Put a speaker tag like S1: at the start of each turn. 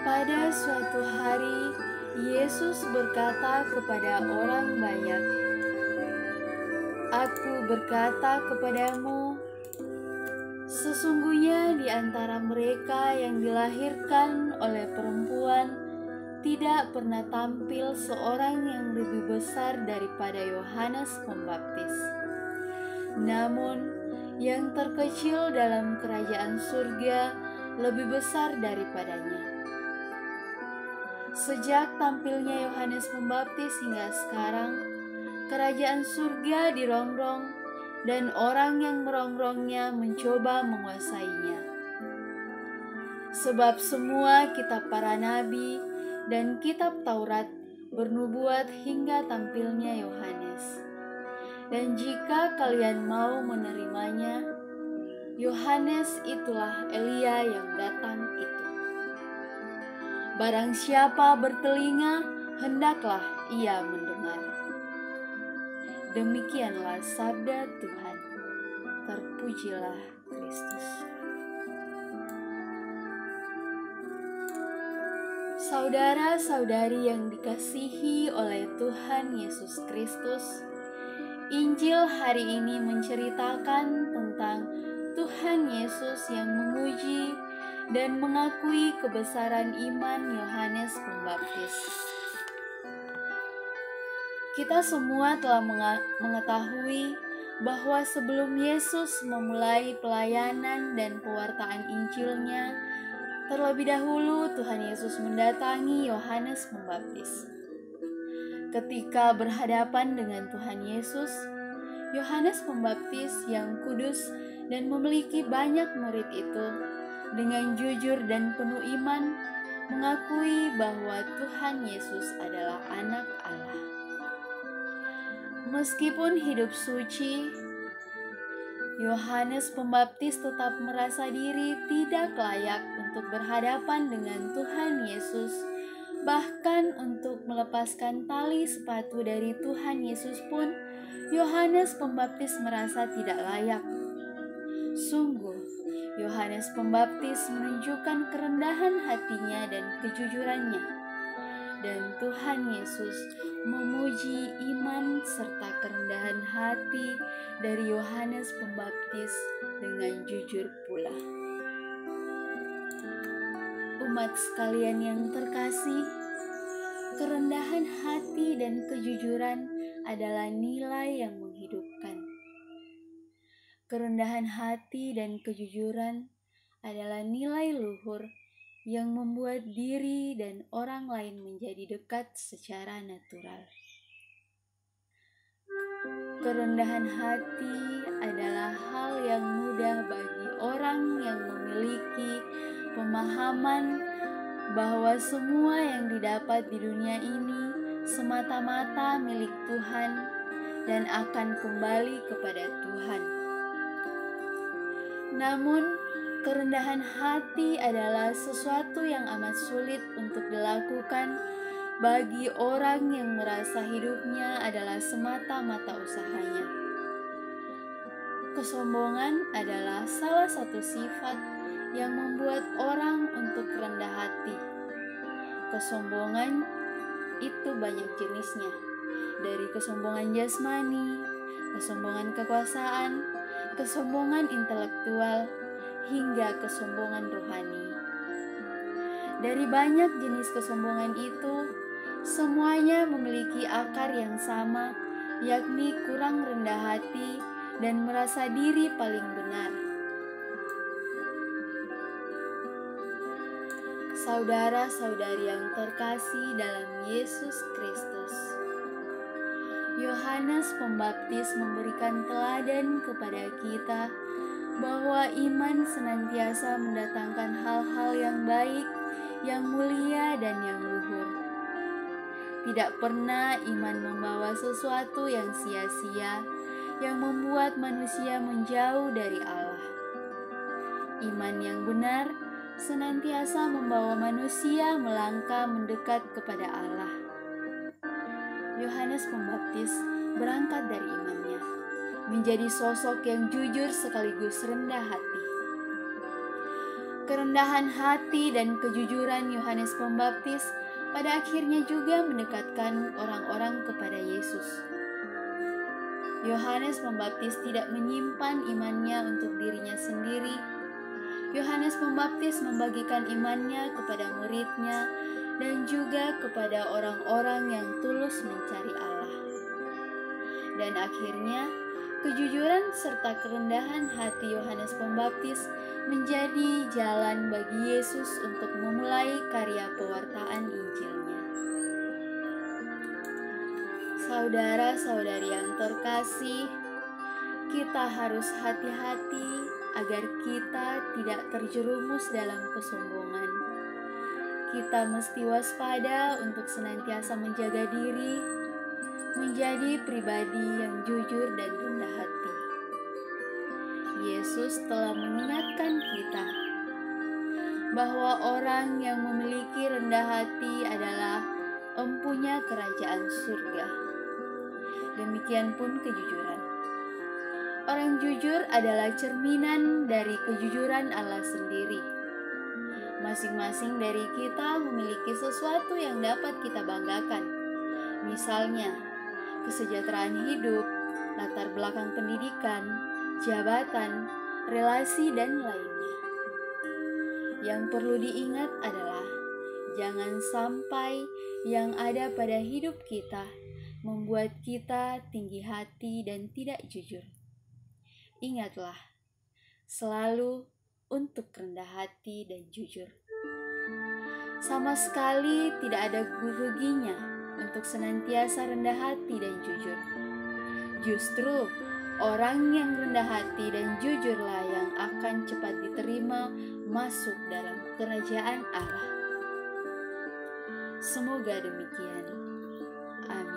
S1: Pada suatu hari, Yesus berkata kepada orang banyak, "Aku berkata kepadamu, sesungguhnya di antara mereka yang dilahirkan oleh perempuan, tidak pernah tampil seorang yang lebih besar daripada Yohanes Pembaptis. Namun, yang terkecil dalam kerajaan surga lebih besar daripadanya." Sejak tampilnya Yohanes Pembaptis hingga sekarang, kerajaan surga dirongrong dan orang yang merongrongnya mencoba menguasainya. Sebab semua kitab para nabi dan kitab Taurat bernubuat hingga tampilnya Yohanes. Dan jika kalian mau menerimanya, Yohanes itulah Elia yang datang itu. Barang siapa bertelinga, hendaklah ia mendengar. Demikianlah sabda Tuhan. Terpujilah Kristus. Saudara-saudari yang dikasihi oleh Tuhan Yesus Kristus, Injil hari ini menceritakan tentang Tuhan Yesus yang menguji dan mengakui kebesaran iman Yohanes Pembaptis. Kita semua telah mengetahui bahwa sebelum Yesus memulai pelayanan dan pewartaan Injilnya, terlebih dahulu Tuhan Yesus mendatangi Yohanes Pembaptis. Ketika berhadapan dengan Tuhan Yesus, Yohanes Pembaptis yang kudus dan memiliki banyak murid itu, dengan jujur dan penuh iman, mengakui bahwa Tuhan Yesus adalah Anak Allah. Meskipun hidup suci, Yohanes Pembaptis tetap merasa diri tidak layak untuk berhadapan dengan Tuhan Yesus, bahkan untuk melepaskan tali sepatu dari Tuhan Yesus pun, Yohanes Pembaptis merasa tidak layak. Sungguh, Yohanes Pembaptis menunjukkan kerendahan hatinya dan kejujurannya. Dan Tuhan Yesus memuji iman serta kerendahan hati dari Yohanes Pembaptis dengan jujur pula. Umat sekalian yang terkasih, kerendahan hati dan kejujuran adalah nilai yang menghidupkan. Kerendahan hati dan kejujuran adalah nilai luhur yang membuat diri dan orang lain menjadi dekat secara natural. Kerendahan hati adalah hal yang mudah bagi orang yang memiliki pemahaman bahwa semua yang didapat di dunia ini semata-mata milik Tuhan dan akan kembali kepada Tuhan. Namun, kerendahan hati adalah sesuatu yang amat sulit untuk dilakukan bagi orang yang merasa hidupnya adalah semata-mata usahanya. Kesombongan adalah salah satu sifat yang membuat orang untuk rendah hati. Kesombongan itu banyak jenisnya, dari kesombongan jasmani, kesombongan kekuasaan, kesombongan intelektual, hingga kesombongan rohani. Dari banyak jenis kesombongan itu, semuanya memiliki akar yang sama, yakni kurang rendah hati dan merasa diri paling benar. Saudara-saudari yang terkasih dalam Yesus Kristus, Yohanes Pembaptis memberikan teladan kepada kita bahwa iman senantiasa mendatangkan hal-hal yang baik, yang mulia, dan yang luhur. Tidak pernah iman membawa sesuatu yang sia-sia, yang membuat manusia menjauh dari Allah. Iman yang benar senantiasa membawa manusia melangkah mendekat kepada Allah. Yohanes Pembaptis berangkat dari imannya, menjadi sosok yang jujur sekaligus rendah hati. Kerendahan hati dan kejujuran Yohanes Pembaptis pada akhirnya juga mendekatkan orang-orang kepada Yesus. Yohanes Pembaptis tidak menyimpan imannya untuk dirinya sendiri. Yohanes Pembaptis membagikan imannya kepada muridnya dan juga kepada orang-orang yang tulus mencari Allah. Dan akhirnya, kejujuran serta kerendahan hati Yohanes Pembaptis menjadi jalan bagi Yesus untuk memulai karya pewartaan Injilnya. Saudara-saudari yang terkasih, kita harus hati-hati agar kita tidak terjerumus dalam kesombongan. Kita mesti waspada untuk senantiasa menjaga diri, menjadi pribadi yang jujur dan rendah hati. Yesus telah mengingatkan kita bahwa orang yang memiliki rendah hati adalah empunya kerajaan surga. Demikian pun kejujuran. Orang jujur adalah cerminan dari kejujuran Allah sendiri. Masing-masing dari kita memiliki sesuatu yang dapat kita banggakan. Misalnya, kesejahteraan hidup, latar belakang pendidikan, jabatan, relasi, dan lainnya. Yang perlu diingat adalah jangan sampai yang ada pada hidup kita membuat kita tinggi hati dan tidak jujur. Ingatlah, selalu untuk rendah hati dan jujur. Sama sekali tidak ada ruginya untuk senantiasa rendah hati dan jujur. Justru orang yang rendah hati dan jujurlah yang akan cepat diterima masuk dalam kerajaan Allah. Semoga demikian. Amin.